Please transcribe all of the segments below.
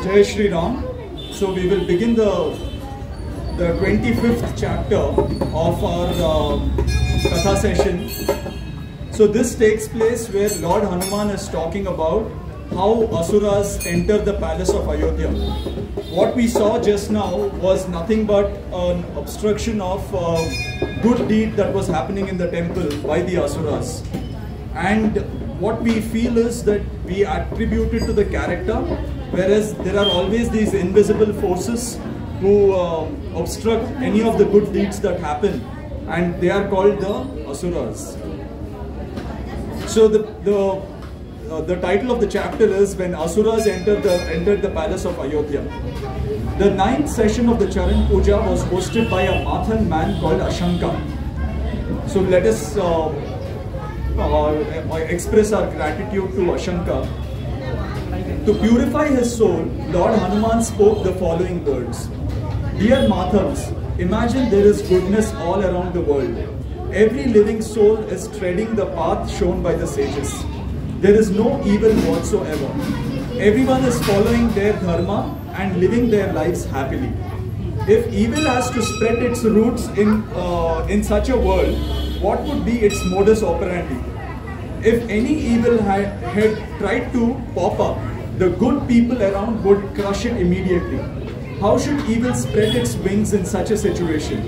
Jai Shri Ram. So we will begin the 25th chapter of our Katha session. So this takes place where Lord Hanuman is talking about how Asuras enter the palace of Ayodhya. What we saw just now was nothing but an obstruction of good deed that was happening in the temple by the Asuras. And what we feel is that we attribute it to the character, whereas there are always these invisible forces who obstruct any of the good deeds that happen, and they are called the Asuras. So the title of the chapter is When Asuras entered the palace of Ayodhya. The 9th session of the Charan Pooja was hosted by a Mathan man called Ashanka. So let us express our gratitude to Ashanka. To purify his soul, Lord Hanuman spoke the following words. Dear Mathangs, imagine there is goodness all around the world. Every living soul is treading the path shown by the sages. There is no evil whatsoever. Everyone is following their dharma and living their lives happily. If evil has to spread its roots in such a world, what would be its modus operandi? If any evil had tried to pop up, the good people around would crush it immediately. How should evil spread its wings in such a situation?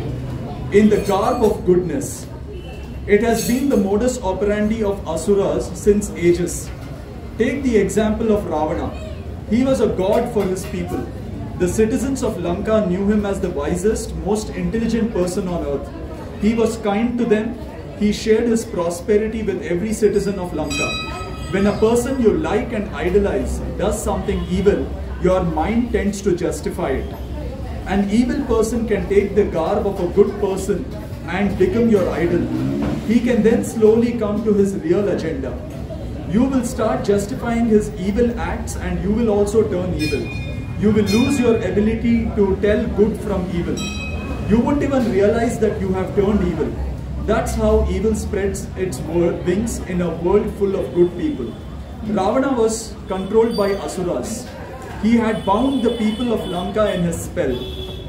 In the garb of goodness. It has been the modus operandi of Asuras since ages. Take the example of Ravana. He was a god for his people. The citizens of Lanka knew him as the wisest, most intelligent person on earth. He was kind to them. He shared his prosperity with every citizen of Lanka. When a person you like and idolize does something evil, your mind tends to justify it. An evil person can take the garb of a good person and become your idol. He can then slowly come to his real agenda. You will start justifying his evil acts and you will also turn evil. You will lose your ability to tell good from evil. You won't even realize that you have turned evil. That's how evil spreads its wings in a world full of good people. Ravana was controlled by Asuras. He had bound the people of Lanka in his spell.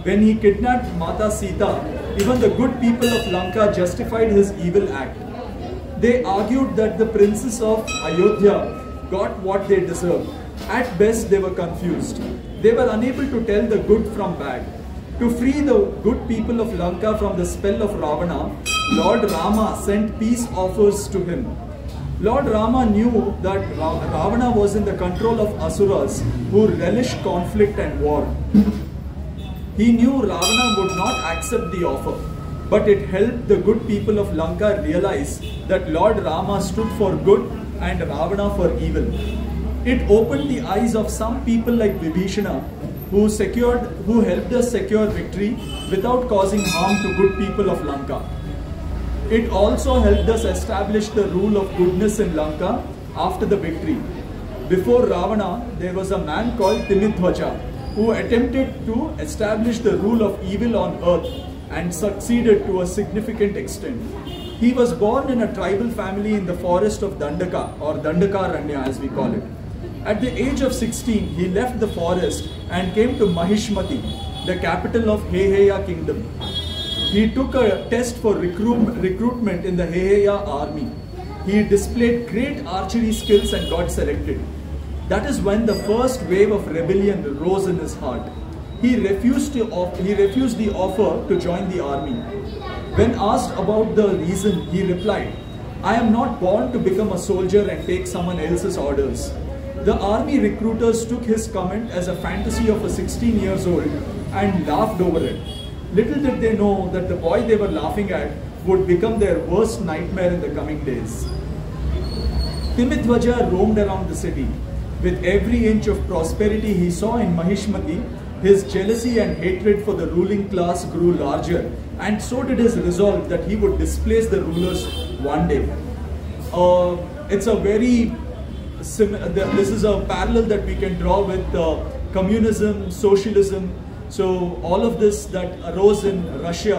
When he kidnapped Mata Sita, even the good people of Lanka justified his evil act. They argued that the princes of Ayodhya got what they deserved. At best, they were confused. They were unable to tell the good from bad. To free the good people of Lanka from the spell of Ravana, Lord Rama sent peace offers to him. Lord Rama knew that Ravana was in the control of Asuras who relished conflict and war. He knew Ravana would not accept the offer, but it helped the good people of Lanka realize that Lord Rama stood for good and Ravana for evil. It opened the eyes of some people like Vibhishana who helped us secure victory without causing harm to good people of Lanka. It also helped us establish the rule of goodness in Lanka after the victory. Before Ravana, there was a man called Timidhwaja who attempted to establish the rule of evil on earth and succeeded to a significant extent. He was born in a tribal family in the forest of Dandaka, or Dandakaranya as we call it. At the age of 16, he left the forest and came to Mahishmati, the capital of Heheya kingdom. He took a test for recruitment in the Heheya army. He displayed great archery skills and got selected. That is when the first wave of rebellion rose in his heart. He refused the offer to join the army. When asked about the reason, he replied, "I am not born to become a soldier and take someone else's orders." The army recruiters took his comment as a fantasy of a 16 years old and laughed over it. Little did they know that the boy they were laughing at would become their worst nightmare in the coming days. Timidhwaja roamed around the city. With every inch of prosperity he saw in Mahishmati, his jealousy and hatred for the ruling class grew larger, and so did his resolve that he would displace the rulers one day. This is a parallel that we can draw with communism, socialism. So all of this that arose in Russia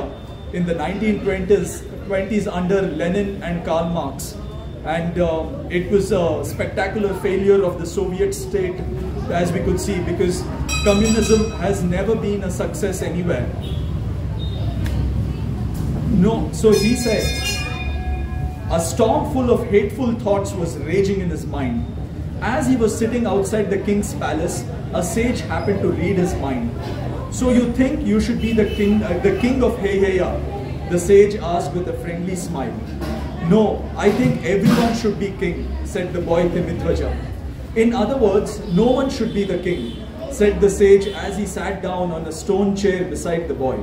in the 1920s under Lenin and Karl Marx. and it was a spectacular failure of the Soviet state, as we could see, because communism has never been a success anywhere. No, so he said, a storm full of hateful thoughts was raging in his mind. As he was sitting outside the king's palace, a sage happened to read his mind. So you think you should be the king of Heheya? The sage asked with a friendly smile. No, I think everyone should be king, said the boy Timidhwaja. In other words, no one should be the king, said the sage as he sat down on a stone chair beside the boy.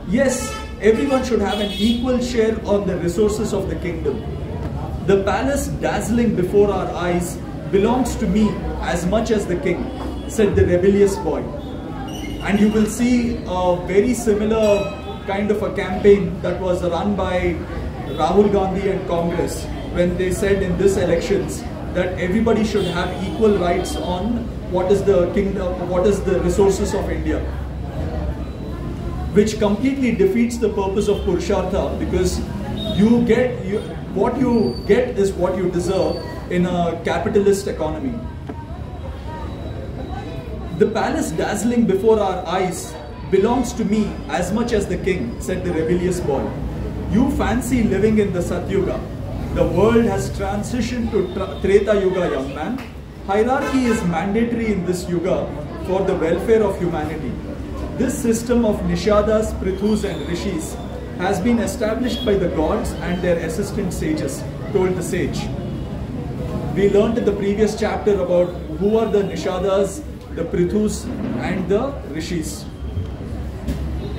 Yes, everyone should have an equal share on the resources of the kingdom. The palace dazzling before our eyes belongs to me as much as the king, said the rebellious boy. And you will see a very similar kind of a campaign that was run by Rahul Gandhi and Congress when they said in this elections that everybody should have equal rights on what is the kingdom, what is the resources of India, which completely defeats the purpose of Purushartha, because what you get is what you deserve in a capitalist economy. The palace dazzling before our eyes belongs to me as much as the king, said the rebellious boy. You fancy living in the Satyuga. The world has transitioned to Treta Yuga, young man. Hierarchy is mandatory in this yuga for the welfare of humanity. This system of Nishadas, Prithus and Rishis has been established by the gods and their assistant sages, told the sage. We learned in the previous chapter about who are the Nishadas, the Prithus and the Rishis.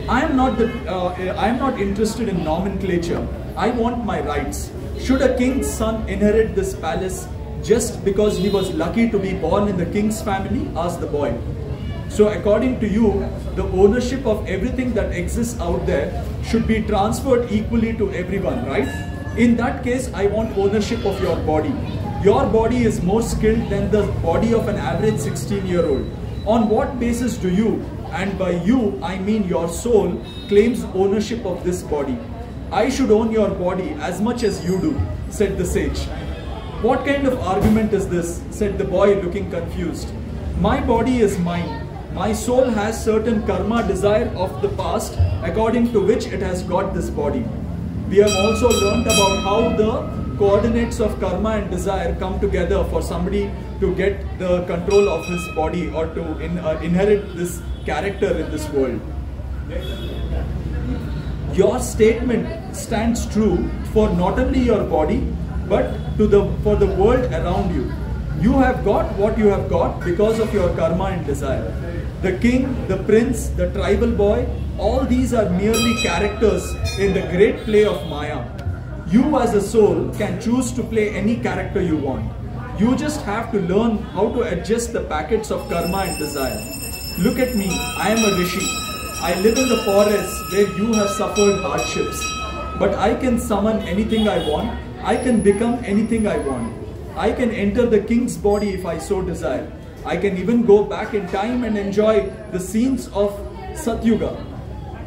I am not interested in nomenclature. I want my rights. Should a king's son inherit this palace just because he was lucky to be born in the king's family? Asked the boy. So according to you, the ownership of everything that exists out there should be transferred equally to everyone, right? In that case, I want ownership of your body. Your body is more skilled than the body of an average 16-year-old. On what basis do you, and by you I mean your soul, claims ownership of this body? I should own your body as much as you do, said the sage. What kind of argument is this? Said the boy, looking confused. My body is mine. My soul has certain karma desire of the past, according to which it has got this body. We have also learnt about how the coordinates of karma and desire come together for somebody to get the control of his body or to inherit this character in this world. Your statement stands true for not only your body but for the world around you. You have got what you have got because of your karma and desire. The king, the prince, the tribal boy, all these are merely characters in the great play of Maya. You as a soul can choose to play any character you want. You just have to learn how to adjust the packets of karma and desire. Look at me, I am a rishi. I live in the forest where you have suffered hardships. But I can summon anything I want. I can become anything I want. I can enter the king's body if I so desire. I can even go back in time and enjoy the scenes of Satyuga.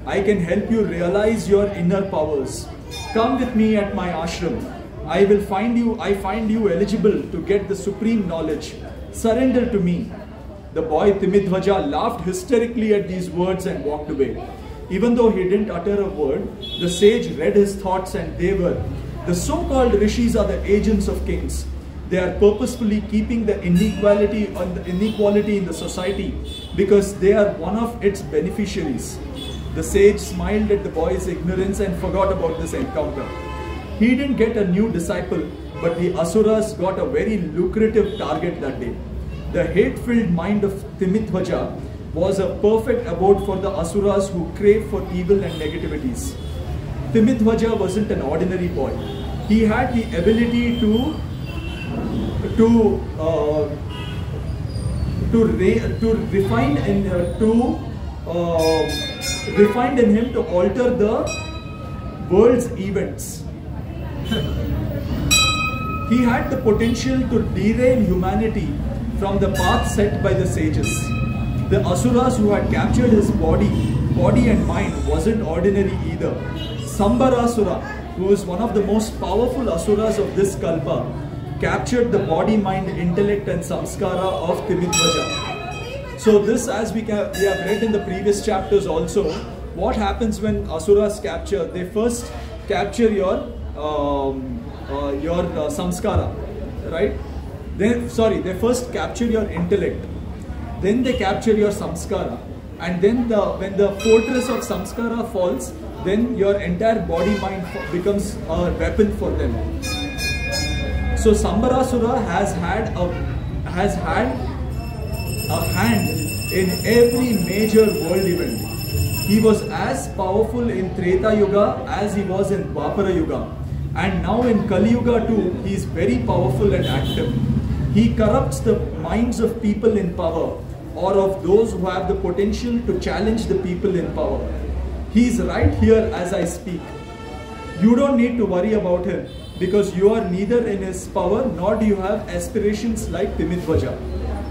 I can help you realize your inner powers. Come with me at my ashram. I find you eligible to get the supreme knowledge. Surrender to me. The boy Timidhwaja laughed hysterically at these words and walked away. Even though he didn't utter a word, the sage read his thoughts, and they were, the so-called rishis are the agents of kings. They are purposefully keeping the inequality in the society because they are one of its beneficiaries. The sage smiled at the boy's ignorance and forgot about this encounter. He didn't get a new disciple, but the Asuras got a very lucrative target that day. The hate-filled mind of Timidhwaja was a perfect abode for the Asuras who crave for evil and negativities. Timidhwaja wasn't an ordinary boy. He had the ability to refined in him to alter the world's events. He had the potential to derail humanity from the path set by the sages. The Asuras who had captured his body and mind wasn't ordinary either. Sambarasura, who is one of the most powerful asuras of this kalpa, captured the body, mind, intellect and samskara of Timidvaja. So this, as we have read in the previous chapters also, what happens when asuras capture? They first capture your samskara, right? They first capture your intellect, then they capture your samskara, and then when the fortress of samskara falls, then your entire body mind becomes a weapon for them. So Sambarasura has had a hand in every major world event. He was as powerful in Treta Yuga as he was in Dwapara Yuga, and now in Kali Yuga too, he is very powerful and active. He corrupts the minds of people in power, or of those who have the potential to challenge the people in power. He is right here as I speak. You don't need to worry about him, because you are neither in his power nor do you have aspirations like Timidvaja.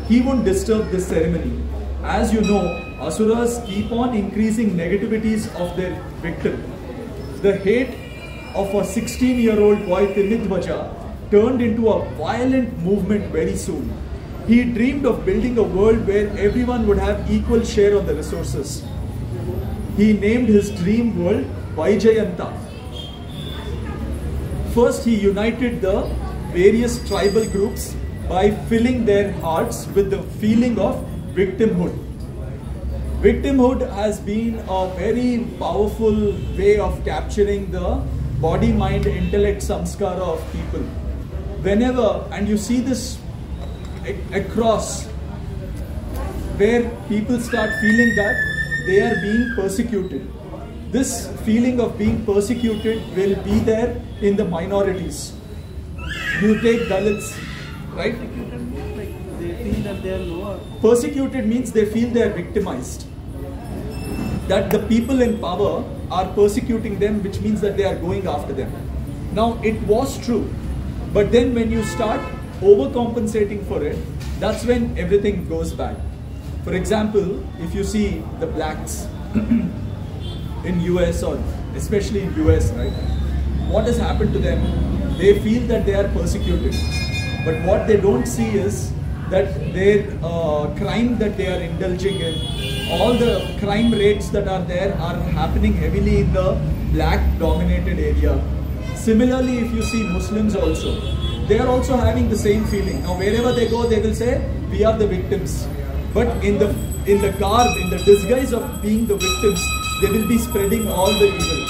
He won't disturb this ceremony. As you know, Asuras keep on increasing negativities of their victim. The hate of a 16-year-old boy Timidvaja turned into a violent movement very soon. He dreamed of building a world where everyone would have equal share of the resources. He named his dream world Vaijayanta. First, he united the various tribal groups by filling their hearts with the feeling of victimhood. Victimhood has been a very powerful way of capturing the body, mind, intellect, samskara of people. Whenever, and you see this across, where people start feeling that they are being persecuted. This feeling of being persecuted will be there in the minorities. You take Dalits, right? They feel that they are lower. Persecuted means they feel they are victimized. That the people in power are persecuting them, which means that they are going after them. Now, it was true, but then when you start overcompensating for it, that's when everything goes bad. For example, if you see the blacks in US, or especially in US, right? What has happened to them? They feel that they are persecuted, but what they don't see is that their crime that they are indulging in, all the crime rates that are there are happening heavily in the black dominated area. Similarly, if you see Muslims also, they are also having the same feeling. Now wherever they go, they will say, we are the victims. But in the garb, in the disguise of being the victims, they will be spreading all the evil.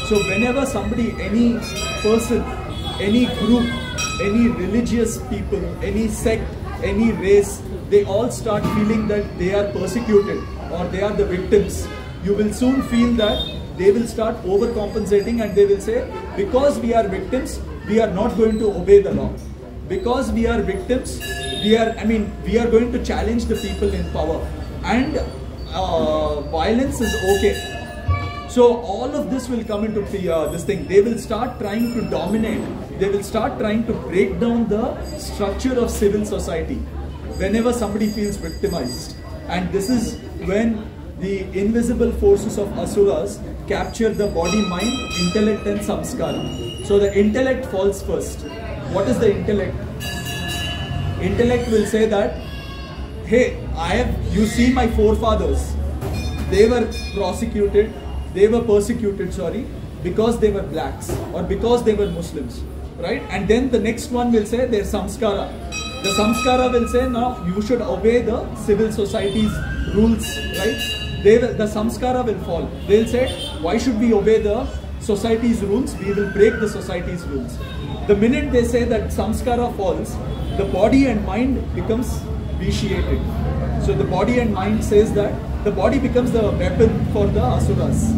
So whenever somebody, any person, any group, any religious people, any sect, any race, they all start feeling that they are persecuted or they are the victims, you will soon feel that they will start overcompensating and they will say, because we are victims, we are not going to obey the law. Because we are victims, we are going to challenge the people in power. And violence is okay. So all of this will come into this thing. They will start trying to dominate. They will start trying to break down the structure of civil society whenever somebody feels victimized. And this is when the invisible forces of Asuras capture the body, mind, intellect and samskara. So the intellect falls first. What is the intellect? Intellect will say that, hey, you see my forefathers, they were persecuted, because they were blacks or because they were Muslims, right? And then the next one will say their samskara. The samskara will say, now you should obey the civil society's rules, right? The samskara will fall. They'll say, why should we obey the society's rules? We will break the society's rules. The minute they say that samskara falls, the body and mind becomes vitiated. So the body and mind says that the body becomes the weapon for the Asuras.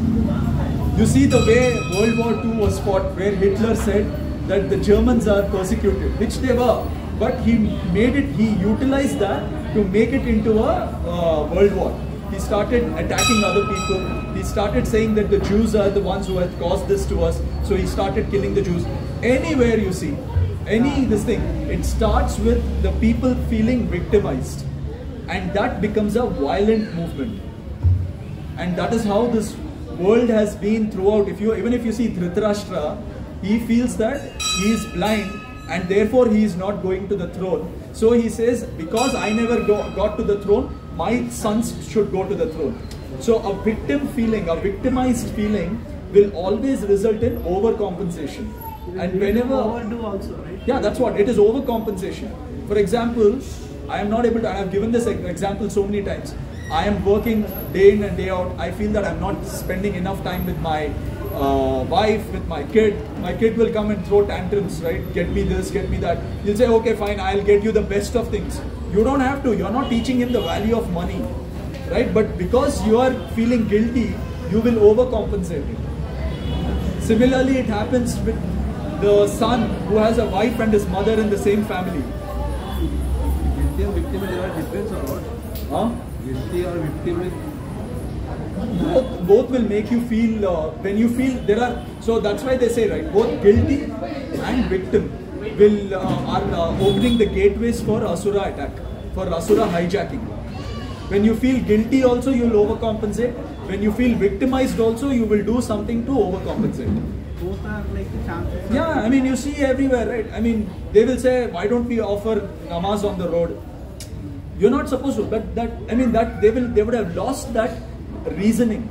You see the way World War II was fought, where Hitler said that the Germans are persecuted, which they were, but he utilized that to make it into a world war. He started attacking other people. He started saying that the Jews are the ones who had caused this to us. So he started killing the Jews. Anywhere you see, it starts with the people feeling victimized. And that becomes a violent movement. And that is how this world has been throughout. Even if you see Dhritarashtra, he feels that he is blind and therefore he is not going to the throne. So he says, because I never got to the throne, my sons should go to the throne. So a victim feeling, a victimized feeling will always result in overcompensation. And whenever overdo also, right? Yeah, that's what it is, overcompensation. For example, I am not able to, I have given this example so many times. I am working day in and day out. I feel that I'm not spending enough time with my wife, with my kid. My kid will come and throw tantrums, right? Get me this, get me that. You'll say, okay, fine, I'll get you the best of things. You don't have to. You're not teaching him the value of money, right? But because you are feeling guilty, you will overcompensate it. Similarly, it happens with the son who has a wife and his mother in the same family. Guilty and victim is there difference or what? Huh? Guilty or victim is... Both will make you feel, when you feel there are, so that's why they say, right, both guilty and victim will are opening the gateways for Asura attack, for Asura hijacking. When you feel guilty also, you will overcompensate. When you feel victimized also, you will do something to overcompensate. Both are like chances. Yeah, I mean, you see everywhere, right? I mean, they will say, why don't we offer namaz on the road? You're not supposed to, but that, I mean, that they would have lost that reasoning.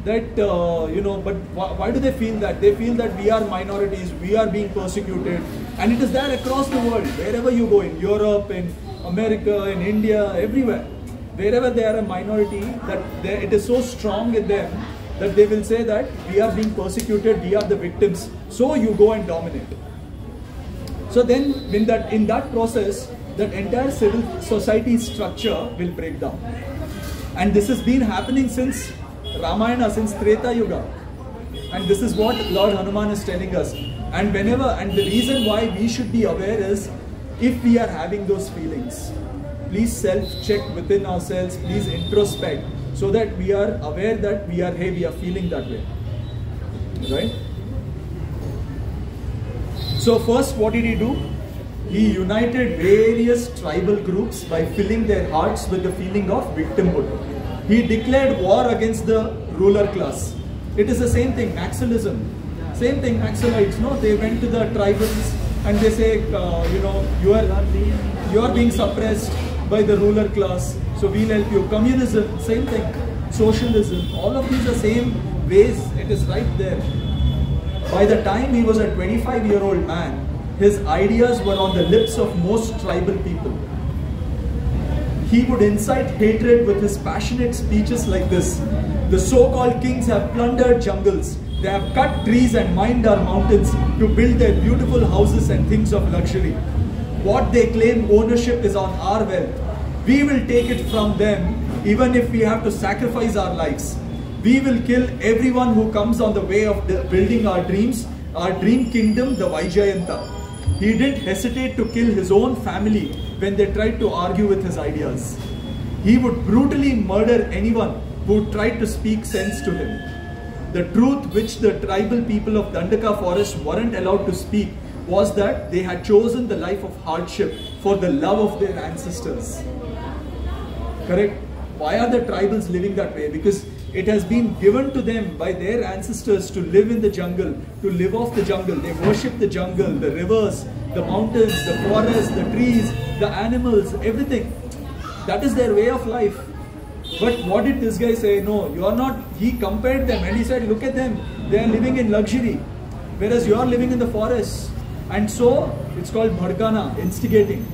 That, you know, but why do they feel that? They feel that we are minorities, we are being persecuted. And it is there across the world, wherever you go, in Europe, in America, in India, everywhere. Wherever they are a minority, that it is so strong in them that they will say that we are being persecuted, we are the victims, so you go and dominate. So then in that process, that entire civil society structure will break down. And this has been happening since Ramayana, since Treta Yuga. And this is what Lord Hanuman is telling us. And the reason why we should be aware is, if we are having those feelings, please self-check within ourselves, please introspect, so that we are aware that we are feeling that way, right? So first, what did he do? He united various tribal groups by filling their hearts with the feeling of victimhood. He declared war against the ruler class. It is the same thing, Naxalism. Same thing, Naxalites, no? They went to the tribals and they say, you know, you are being suppressed by the ruler class, so we'll help you. Communism, same thing. Socialism, all of these are same ways. It is right there. By the time he was a 25-year-old man, his ideas were on the lips of most tribal people. He would incite hatred with his passionate speeches like this: the so-called kings have plundered jungles, they have cut trees and mined our mountains to build their beautiful houses and things of luxury. What they claim ownership is on our wealth. We will take it from them, even if we have to sacrifice our lives. We will kill everyone who comes on the way of building our dreams, our dream kingdom, the Vaijayanta. He didn't hesitate to kill his own family when they tried to argue with his ideas. He would brutally murder anyone who tried to speak sense to him. The truth which the tribal people of Dandaka forest weren't allowed to speak was that they had chosen the life of hardship for the love of their ancestors. Correct? Why are the tribals living that way? Because it has been given to them by their ancestors to live in the jungle, to live off the jungle. They worship the jungle, the rivers, the mountains, the forests, the trees, the animals, everything. That is their way of life. But what did this guy say? No, you are not. He compared them and he said, look at them. They are living in luxury, whereas you are living in the forest. And so it's called bhadkana, instigating.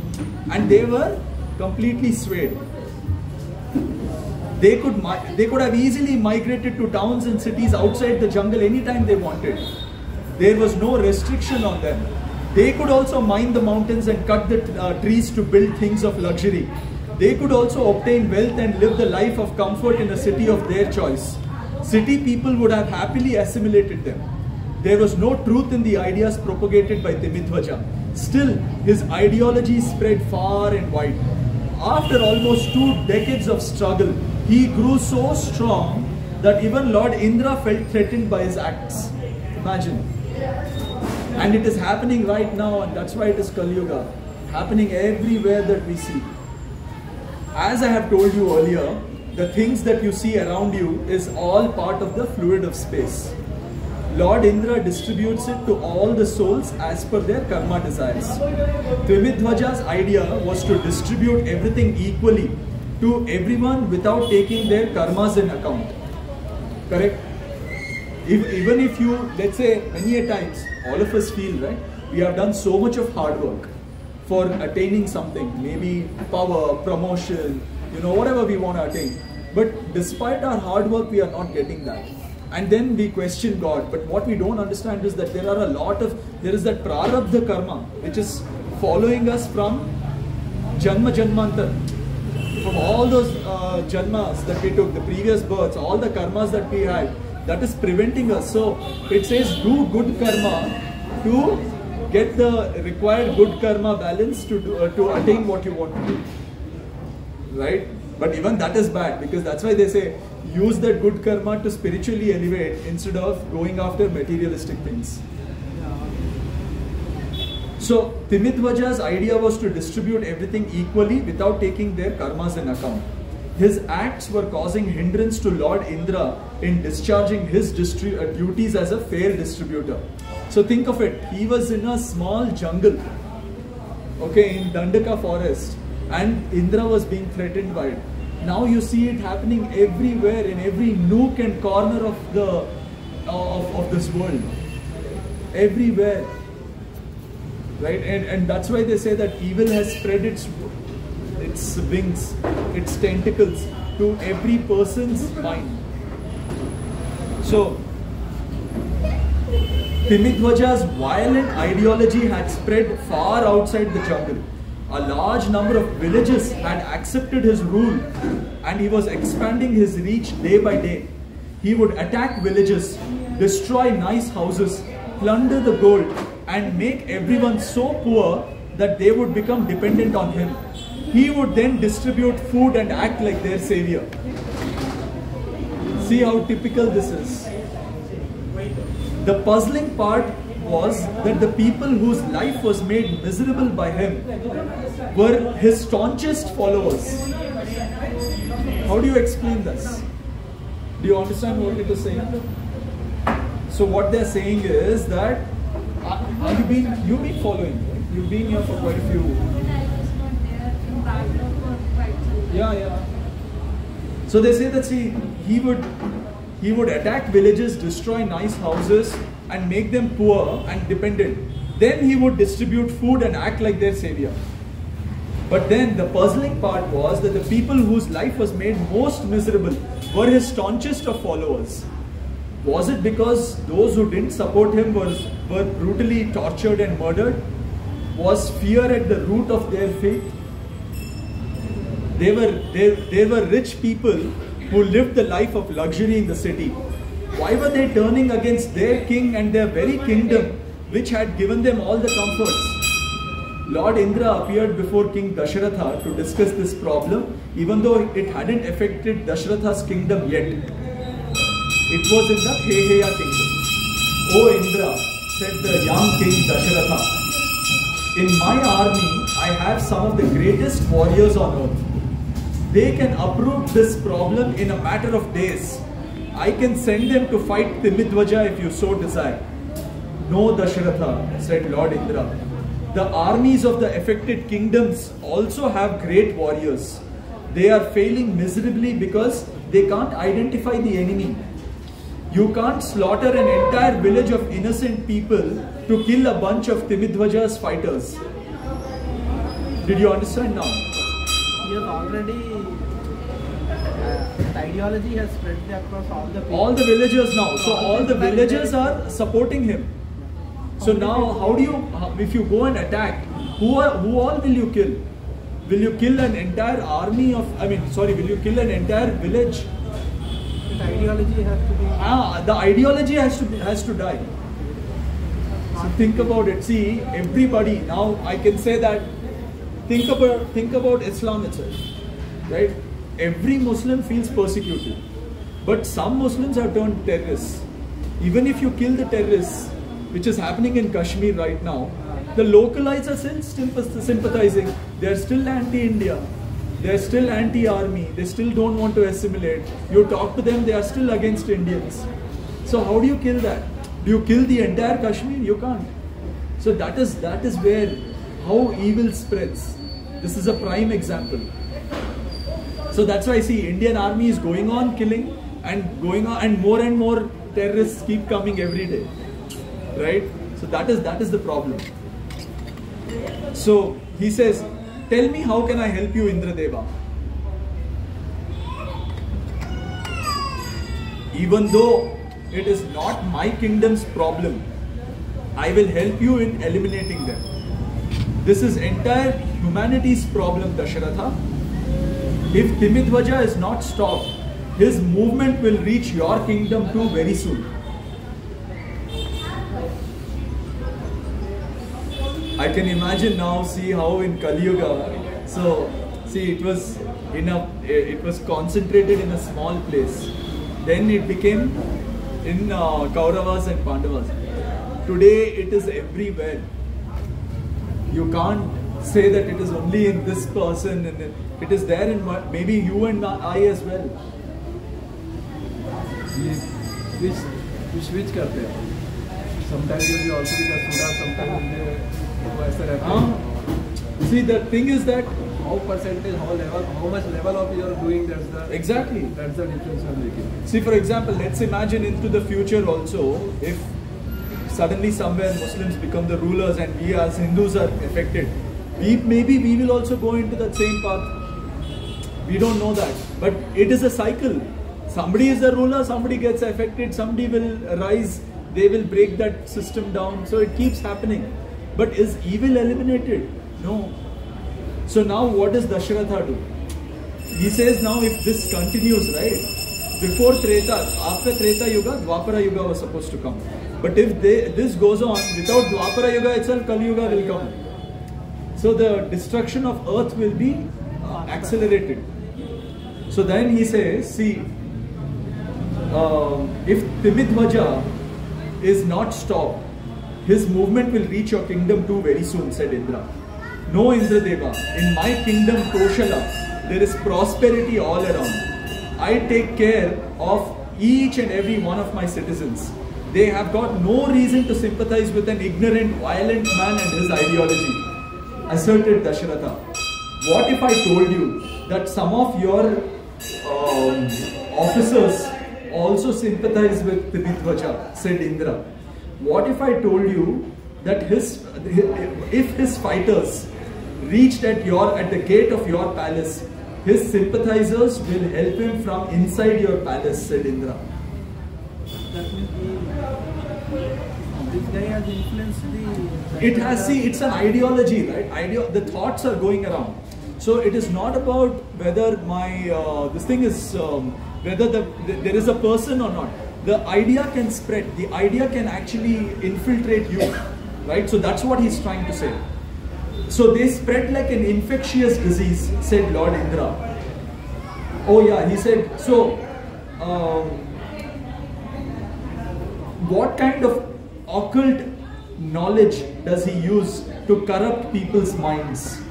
And they were completely swayed. They could have easily migrated to towns and cities outside the jungle anytime they wanted. There was no restriction on them. They could also mine the mountains and cut the trees to build things of luxury. They could also obtain wealth and live the life of comfort in a city of their choice. City people would have happily assimilated them. There was no truth in the ideas propagated by Timidhwaja. Still, his ideology spread far and wide. After almost 2 decades of struggle, he grew so strong that even Lord Indra felt threatened by his acts. Imagine. And it is happening right now, and that's why it is Kali Yuga. Happening everywhere that we see. As I have told you earlier, the things that you see around you is all part of the fluid of space. Lord Indra distributes it to all the souls as per their karma desires. Tvimidhwaja's idea was to distribute everything equally to everyone without taking their karmas in account. Correct? Even if you, let's say, many a times, all of us feel, right, we have done so much of hard work for attaining something, maybe power, promotion, whatever we want to attain. But despite our hard work, we are not getting that. And then we question God. But what we don't understand is that there is that prarabdha karma, which is following us from janma janmantar. From all those janmas that we took, the previous births, all the karmas that we had, that is preventing us. So it says do good karma to get the required good karma balance to attain what you want to do. Right? But even that is bad, because that's why they say use that good karma to spiritually elevate instead of going after materialistic things. So Timidhwaja's idea was to distribute everything equally without taking their karmas in account. His acts were causing hindrance to Lord Indra in discharging his duties as a fair distributor. So think of it, he was in a small jungle, okay, in Dandaka forest, and Indra was being threatened by it. Now you see it happening everywhere, in every nook and corner of this world, everywhere, right? And that's why they say that evil has spread its wings, its tentacles to every person's mind. So Timidhwaja's violent ideology had spread far outside the jungle. A large number of villages had accepted his rule, and he was expanding his reach day by day. He would attack villages, destroy nice houses, plunder the gold, and make everyone so poor that they would become dependent on him. He would then distribute food and act like their savior. See how typical this is. The puzzling part was that the people whose life was made miserable by him were his staunchest followers. How do you explain this? Do you understand what it is saying? So what they're saying is that you've been following, right? You've been here for quite a few. Yeah. So they say that he would attack villages, destroy nice houses, and make them poor and dependent. Then he would distribute food and act like their savior. But then the puzzling part was that the people whose life was made most miserable were his staunchest of followers. Was it because those who didn't support him were brutally tortured and murdered? Was fear at the root of their faith? They were rich people who lived the life of luxury in the city. Why were they turning against their king and their very kingdom, which had given them all the comforts? Lord Indra appeared before King Dashratha to discuss this problem, even though it hadn't affected Dashratha's kingdom yet. It was in the Heheya kingdom. O Indra, said the young king Dashratha, in my army I have some of the greatest warriors on earth. They can uproot this problem in a matter of days. I can send them to fight Timidhwaja if you so desire. No, Dashratha, said Lord Indra. The armies of the affected kingdoms also have great warriors. They are failing miserably because they can't identify the enemy. You can't slaughter an entire village of innocent people to kill a bunch of Timidhwaja's fighters. Did you understand now? He has already, the ideology has spread across all the people. All the villagers now. So all the villagers are supporting him. So now how do you, if you go and attack, who all will you kill? Will you kill an entire army of, will you kill an entire village? The ideology has to be... The ideology has to die. So think about it. See, everybody, now I can say that, think about Islam itself, right? Every Muslim feels persecuted. But some Muslims have turned terrorists. Even if you kill the terrorists, which is happening in Kashmir right now, the localites are still sympathizing. They are still anti-India. They are still anti-army. They still don't want to assimilate. You talk to them, they are still against Indians. So how do you kill that? Do you kill the entire Kashmir? You can't. So that is where how evil spreads. This is a prime example. So that's why I see Indian army is going on killing and more terrorists keep coming every day, right? So that is the problem. So he says, tell me, how can I help you, Indradeva? Even though it is not my kingdom's problem, I will help you in eliminating them. This is entire humanity's problem, Dasharatha. If Timidhwaja is not stopped, his movement will reach your kingdom too very soon. I can imagine now, see how in Kali Yuga, so see it was concentrated in a small place. Then it became in Kauravas and Pandavas. Today it is everywhere. You can't say that it is only in this person, and it is there in maybe you and I as well. We switch करते हैं. Sometimes you will also be the Asuras, sometimes वो ऐसा रहता है. See, the thing is that How percentage, how much level of you are doing, that's the difference I'm making. See, for example, let's imagine into the future also, if suddenly somewhere Muslims become the rulers and we as Hindus are affected, maybe we will also go into that same path. We don't know that, but it is a cycle. Somebody is the ruler, somebody gets affected, somebody will rise, they will break that system down. So it keeps happening. But is evil eliminated? No. So now what does Dasharatha do? He says, now if this continues, right? Before Treta, after Treta Yuga, Dwapara Yuga was supposed to come. But if this goes on, without Dwapara Yuga itself, Kali Yuga will come. So the destruction of earth will be accelerated. So then he says, see, if Timidhwaja is not stopped, his movement will reach your kingdom too very soon, said Indra. No, Indradeva, in my kingdom Koshala, there is prosperity all around. I take care of each and every one of my citizens. They have got no reason to sympathize with an ignorant, violent man and his ideology, asserted Dasharatha. What if I told you that some of your officers also sympathize with Timidhwaja, said Indra. What if I told you that if his fighters reached at the gate of your palace, his sympathizers will help him from inside your palace, said Indra. That means this guy has influenced the... It has, see, it's an ideology, right? The thoughts are going around. So it is not about whether this thing is, whether there is a person or not. The idea can spread. The idea can actually infiltrate you, right? So that's what he's trying to say. So they spread like an infectious disease, said Lord Indra. Oh yeah, he said, so what kind of occult knowledge does he use to corrupt people's minds?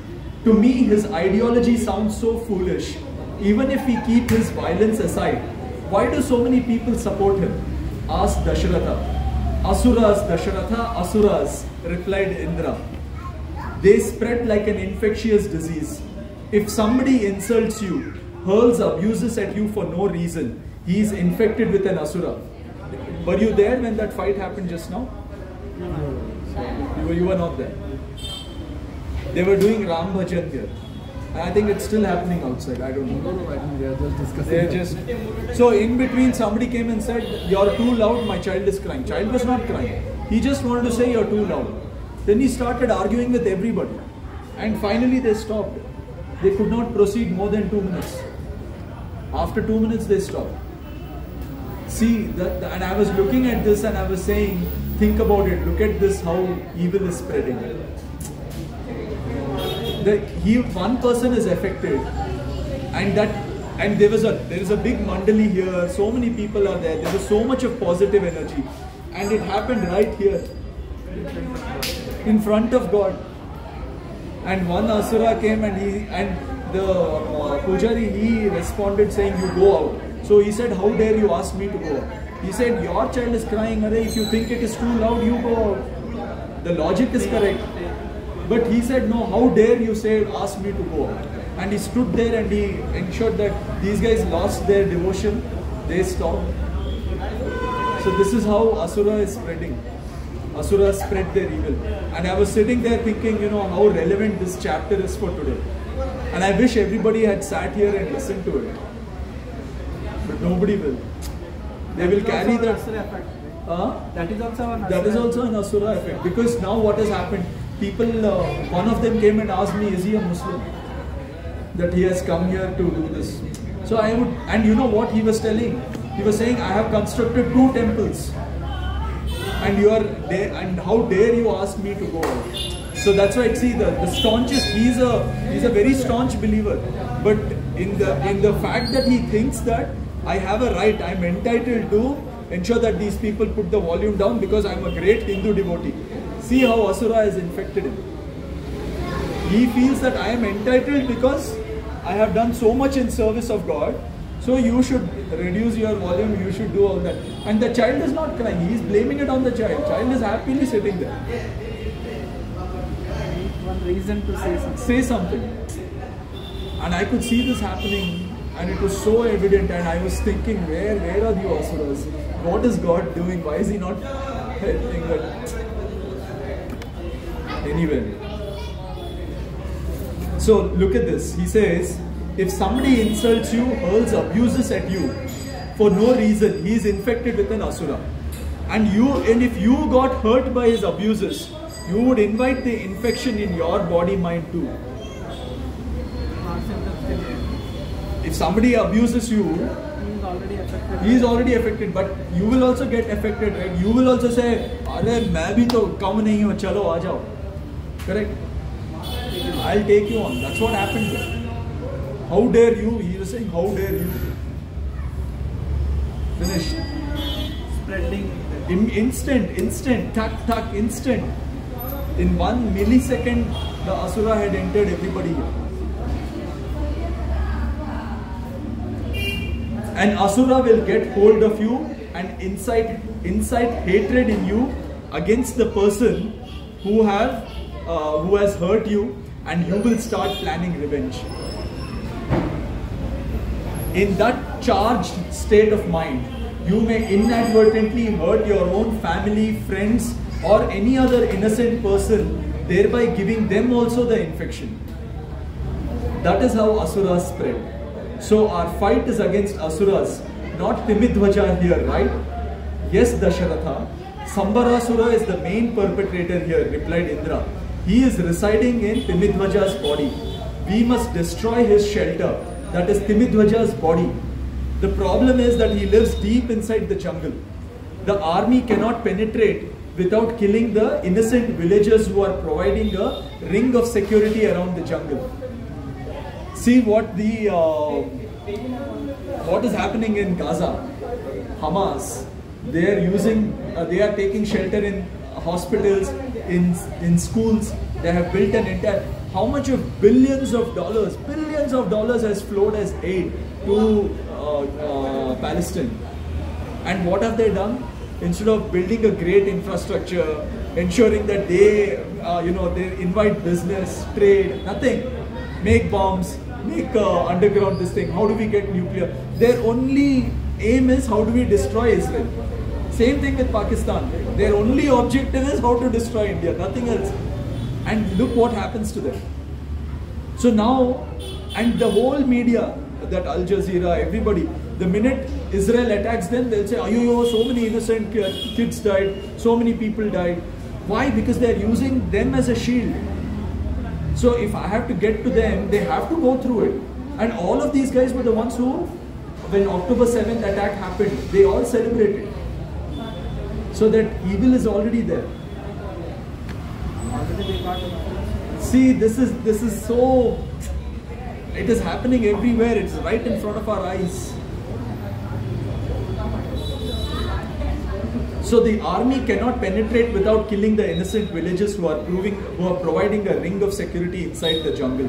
To me, his ideology sounds so foolish. Even if we keep his violence aside, why do so many people support him? Asked Dasharatha. Asuras, Dasharatha, Asuras, replied Indra. They spread like an infectious disease. If somebody insults you, hurls abuses at you for no reason, he is infected with an Asura. Were you there when that fight happened just now? No. You were not there. They were doing Ram Bhajan here. I think it's still happening outside. I don't know. No, I think they are just discussing. So in between, somebody came and said, "You're too loud. My child is crying." Child was not crying. He just wanted to say, "You're too loud." Then he started arguing with everybody, and finally they stopped. They could not proceed more than 2 minutes. After 2 minutes, they stopped. See, and I was looking at this and I was saying, think about it. Look at this, how evil is spreading. One person is affected, and there is a big mandali here. So many people are there. There was so much of positive energy, and it happened right here, in front of God. And one Asura came and the Pujari, he responded saying, "You go out." So he said, "How dare you ask me to go out?" He said, your child is crying, if you think it is too loud, you go out. The logic is correct. But he said, no, how dare you ask me to go out. And he stood there and he ensured that these guys lost their devotion. They stopped. So this is how Asura is spreading. Asuras spread their evil. And I was sitting there thinking, how relevant this chapter is for today. And I wish everybody had sat here and listened to it. But nobody will. They will carry that. That is also an Asura. That is also an Asura effect. Because now what has happened? People, one of them came and asked me, is he a Muslim? That he has come here to do this. So I would, and you know what he was telling? He was saying, I have constructed 2 temples. And you are there, and how dare you ask me to go out? So that's why, see, the staunchest, he's a very staunch believer. But in the fact that he thinks that I have a right, I'm entitled to ensure that these people put the volume down because I'm a great Hindu devotee. See how Asura has infected him. He feels that I am entitled because I have done so much in service of God. So you should reduce your volume, you should do all that. And the child is not crying, he is blaming it on the child. Child is happily sitting there. One reason to say something. Say something. And I could see this happening and it was so evident, and I was thinking, where are the Asuras? What is God doing? Why is he not helping? But anyway. So look at this. He says, if somebody insults you, hurls abuses at you for no reason, he is infected with an Asura. And if you got hurt by his abuses, you would invite the infection in your body, mind too. If somebody abuses you, he is already affected, but you will also get affected, right? You will also say, "Arey, main bhi to kam nahi hu, chalo aa jao." Correct? I'll take you on. That's what happened there. How dare you? He was saying, how dare you? Finished. Spreading. Instant, tak, instant. In 1 millisecond, the Asura had entered everybody here. An Asura will get hold of you and incite hatred in you against the person who has hurt you, and you will start planning revenge. In that charged state of mind, you may inadvertently hurt your own family, friends, or any other innocent person, thereby giving them also the infection. That is how Asuras spread. So our fight is against Asuras, not Timidhvaja here, right? Yes, Dasharatha. Sambarasura is the main perpetrator here, replied Indra. He is residing in Timidhvaja's body. We must destroy his shelter, that is Timidhvaja's body. The problem is that he lives deep inside the jungle. The army cannot penetrate without killing the innocent villagers who are providing a ring of security around the jungle. See what is happening in Gaza. Hamas, they are taking shelter in hospitals, in schools. They have built an entire, how much of billions of dollars has flowed as aid to Palestine. And what have they done? Instead of building a great infrastructure, ensuring that they invite business, trade, nothing. Make bombs, make underground this thing. How do we get nuclear? Their only aim is how do we destroy Israel. Same thing with Pakistan. Their only objective is how to destroy India, nothing else. And look what happens to them. So now, and the whole media, that Al Jazeera, everybody, the minute Israel attacks them, they'll say, "Ayo, so many innocent kids died, so many people died." Why? Because they're using them as a shield. So if I have to get to them, they have to go through it. And all of these guys were the ones who, when October 7th attack happened, they all celebrated. So that evil is already there. See, this is so, it is happening everywhere. It's right in front of our eyes. So the army cannot penetrate without killing the innocent villagers who are providing a ring of security inside the jungle.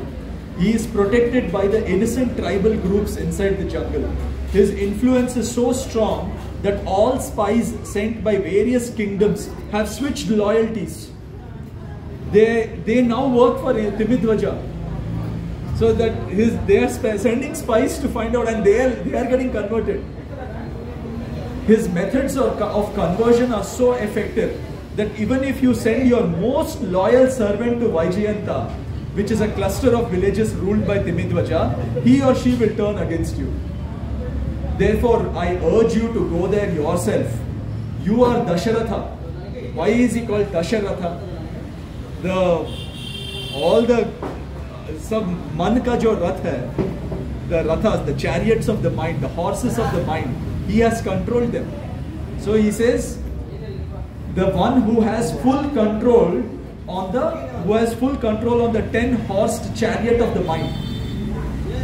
He is protected by the innocent tribal groups inside the jungle. His influence is so strong that all spies sent by various kingdoms have switched loyalties. They now work for Timidhwaja. So that they are sending spies to find out, and they are getting converted. His methods of conversion are so effective that even if you send your most loyal servant to Vaijayanta, which is a cluster of villages ruled by Timidhwaja, he or she will turn against you. Therefore, I urge you to go there yourself. You are Dasharatha. Why is he called Dasharatha? Sab man ka jo rath hai, the rathas, the chariots of the mind, the horses of the mind, he has controlled them. So he says, the one who has full control on the 10-horsed chariot of the mind.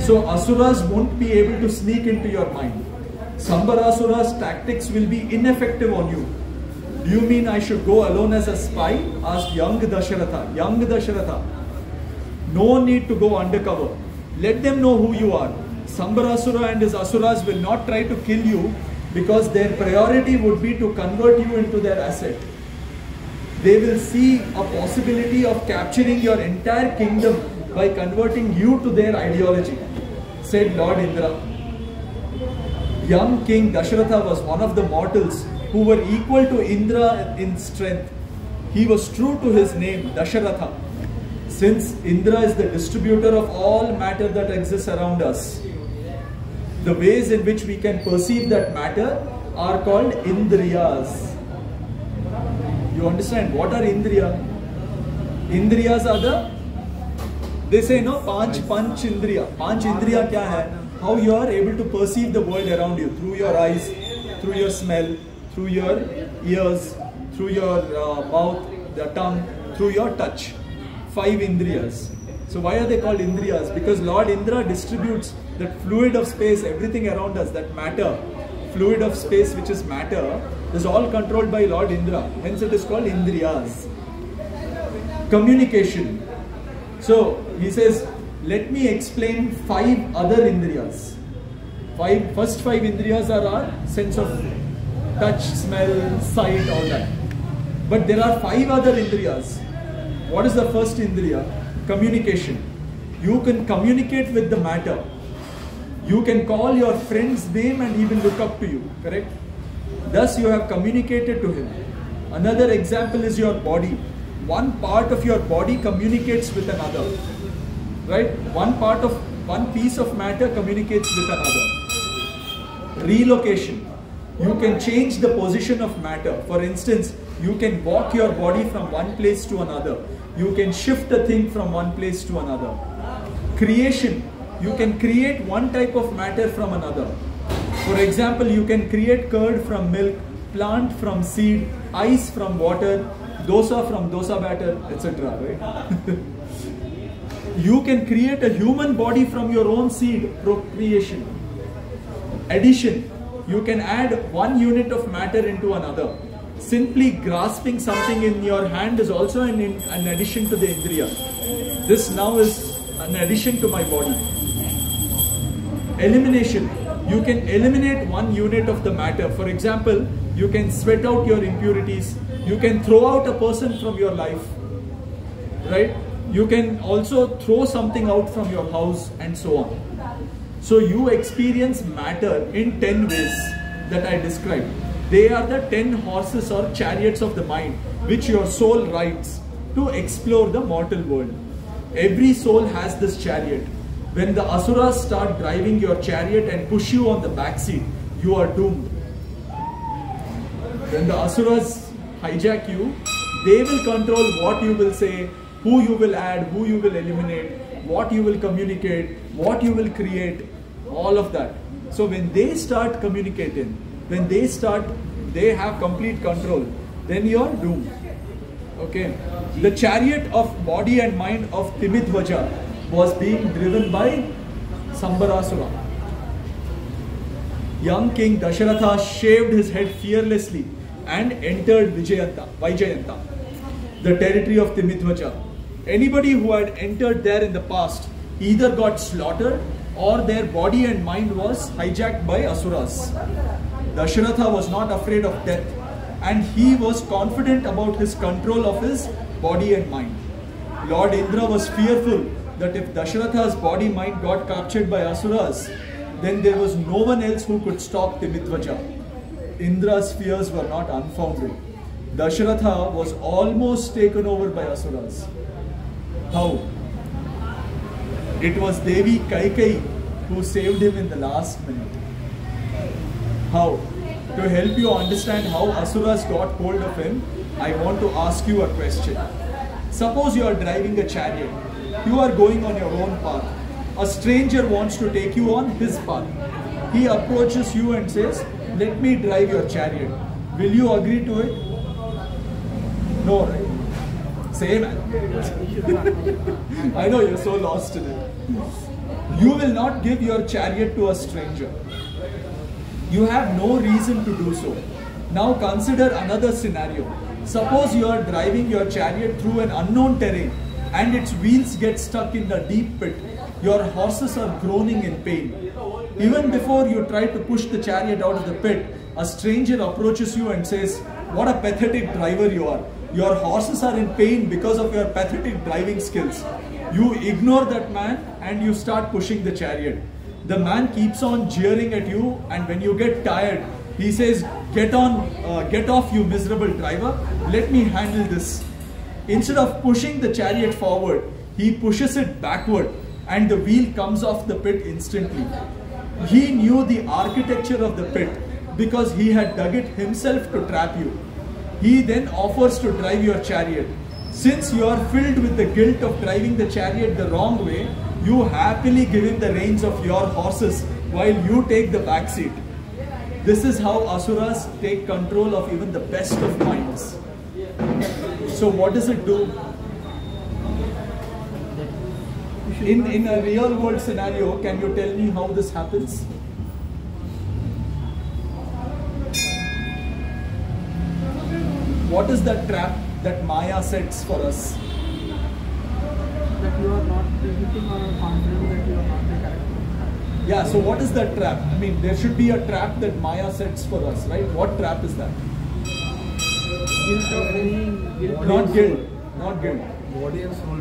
So Asuras won't be able to sneak into your mind. Sambarasura's tactics will be ineffective on you. Do you mean I should go alone as a spy? Asked young Dasharatha. Young Dasharatha. No need to go undercover. Let them know who you are. Sambarasura and his Asuras will not try to kill you because their priority would be to convert you into their asset. They will see a possibility of capturing your entire kingdom by converting you to their ideology, said Lord Indra. Young King Dasharatha was one of the mortals who were equal to Indra in strength. He was true to his name, Dasharatha. Since Indra is the distributor of all matter that exists around us, the ways in which we can perceive that matter are called Indriyas. You understand? What are Indriya? Indriyas are they say no, Panch Indriya. Panch Indriya kya hai? How you are able to perceive the world around you through your eyes, through your smell, through your ears, through your mouth, the tongue, through your touch. 5 Indriyas. So why are they called Indriyas? Because Lord Indra distributes that fluid of space, everything around us, that matter, fluid of space which is matter, is all controlled by Lord Indra. Hence it is called Indriyas. Communication. So he says, let me explain 5 other Indriyas. First 5 Indriyas are our sense of touch, smell, sight, all that. But there are 5 other Indriyas. What is the first Indriya? Communication. You can communicate with the matter. You can call your friend's name and he will look up to you, correct? Thus you have communicated to him. Another example is your body. One part of your body communicates with another, right? One piece of matter communicates with another. Relocation. You can change the position of matter. For instance, you can walk your body from one place to another. You can shift a thing from one place to another. Creation. You can create one type of matter from another. For example, you can create curd from milk, plant from seed, ice from water, dosa from dosa batter, etc. Right? You can create a human body from your own seed, procreation. Addition. You can add one unit of matter into another. Simply grasping something in your hand is also an addition to the Indriya. This now is an addition to my body. Elimination. You can eliminate one unit of the matter. For example, you can sweat out your impurities. You can throw out a person from your life. Right? You can also throw something out from your house and so on. So you experience matter in 10 ways that I described. They are the 10 horses or chariots of the mind which your soul rides to explore the mortal world. Every soul has this chariot. When the Asuras start driving your chariot and push you on the back seat, you are doomed. When the Asuras hijack you, they will control what you will say, who you will add, who you will eliminate, what you will communicate, what you will create, all of that. So when they start communicating, when they have complete control, then you are doomed. Okay. The chariot of body and mind of Timidhwaja was being driven by Sambarasura. Young King Dasharatha shaved his head fearlessly and entered Vaijayanta, the territory of Timidhwaja. Anybody who had entered there in the past either got slaughtered or their body and mind was hijacked by Asuras. Dasharatha was not afraid of death, and he was confident about his control of his body and mind. Lord Indra was fearful that if Dasharatha's body mind got captured by Asuras, then there was no one else who could stop Timidvaja. Indra's fears were not unfounded. Dasharatha was almost taken over by Asuras. How? It was Devi Kaikai who saved him in the last minute. How? To help you understand how Asuras got hold of him, I want to ask you a question. Suppose you are driving a chariot. You are going on your own path. A stranger wants to take you on his path. He approaches you and says, "Let me drive your chariot." Will you agree to it? No, right? Say man. I know you're so lost in it. You will not give your chariot to a stranger. You have no reason to do so. Now consider another scenario. Suppose you are driving your chariot through an unknown terrain and its wheels get stuck in a deep pit. Your horses are groaning in pain. Even before you try to push the chariot out of the pit, a stranger approaches you and says, "What a pathetic driver you are. Your horses are in pain because of your pathetic driving skills." You ignore that man and you start pushing the chariot. The man keeps on jeering at you, and when you get tired, he says, get off you miserable driver, let me handle this." Instead of pushing the chariot forward, he pushes it backward and the wheel comes off the pit instantly. He knew the architecture of the pit because he had dug it himself to trap you. He then offers to drive your chariot. Since you are filled with the guilt of driving the chariot the wrong way, you happily give him the reins of your horses while you take the back seat. This is how Asuras take control of even the best of minds. So what does it do? In a real world scenario, can you tell me how this happens? What is that trap that Maya sets for us? That you are not repeating or confident that you are not the correct one. Yeah, so what is that trap? I mean, there should be a trap that Maya sets for us, right? What trap is that? Guilt of being guilt. Not guilt. Not guilt. Body and soul.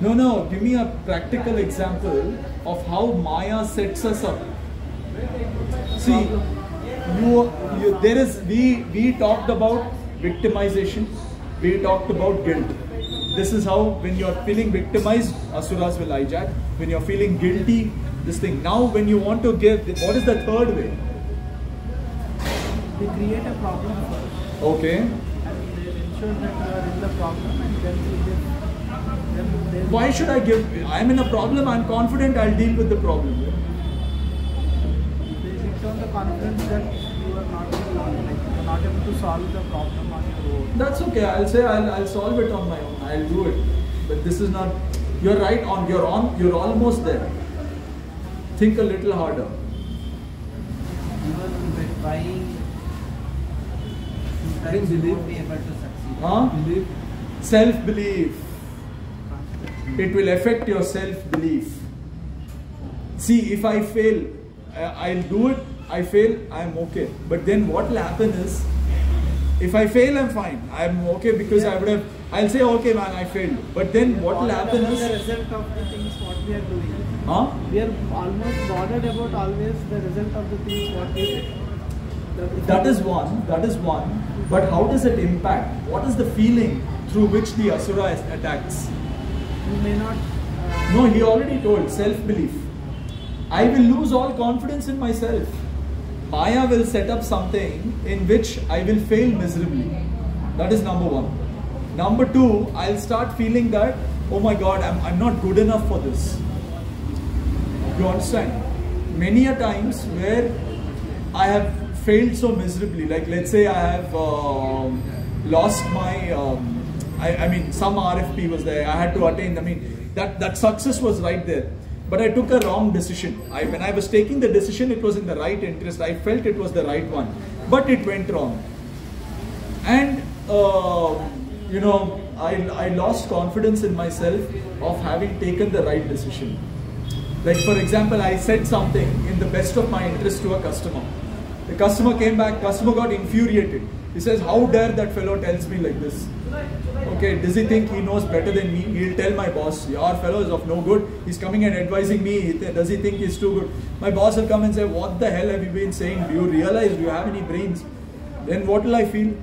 No, give me a practical example of how Maya sets us up. See, we talked about victimization, we talked about guilt. This is how, when you're feeling victimized, Asuras will hijack. When you're feeling guilty, this thing. Now when you want to give, what is the third way? They create a problem first. Okay. And they ensure that you are in the problem, and then you give. Why should I give? I'm in a problem, I'm confident I'll deal with the problem. They return the confidence that you are not able to solve the problem on your own. That's okay. I'll say I'll solve it on my own. I'll do it. But this is not. You're right. You're almost there. Think a little harder. Even trying Belief. you won't be able to succeed. Belief. Self-belief. It will affect your self-belief. See, if I fail, I'll do it. I fail, I'm okay. But then what will happen is, if I fail, I'm fine. I'm okay because I'll say, okay man, I failed. But then what will happen is, the result of the things what we are doing. huh? We are almost bothered about always the result of the things what we do. That is one. But how does it impact? What is the feeling through which the Asura attacks? You may not. No, he already told, self-belief. I will lose all confidence in myself. Maya will set up something in which I will fail miserably. That is number one. Number two, I'll start feeling that, oh my God, I'm not good enough for this. You understand? Many a times where I have failed so miserably, like let's say I have lost my, I mean some RFP was there, I had to attain, I mean that success was right there. But I took a wrong decision. When I was taking the decision, it was in the right interest. I felt it was the right one, but it went wrong. And you know, I lost confidence in myself of having taken the right decision. Like for example, I said something in the best of my interest to a customer. The customer came back, customer got infuriated. He says, how dare that fellow tells me like this? Okay, does he think he knows better than me? He'll tell my boss, your fellow is of no good. He's coming and advising me. Does he think he's too good? My boss will come and say, what the hell have you been saying? Do you realize, do you have any brains? Then what will I feel?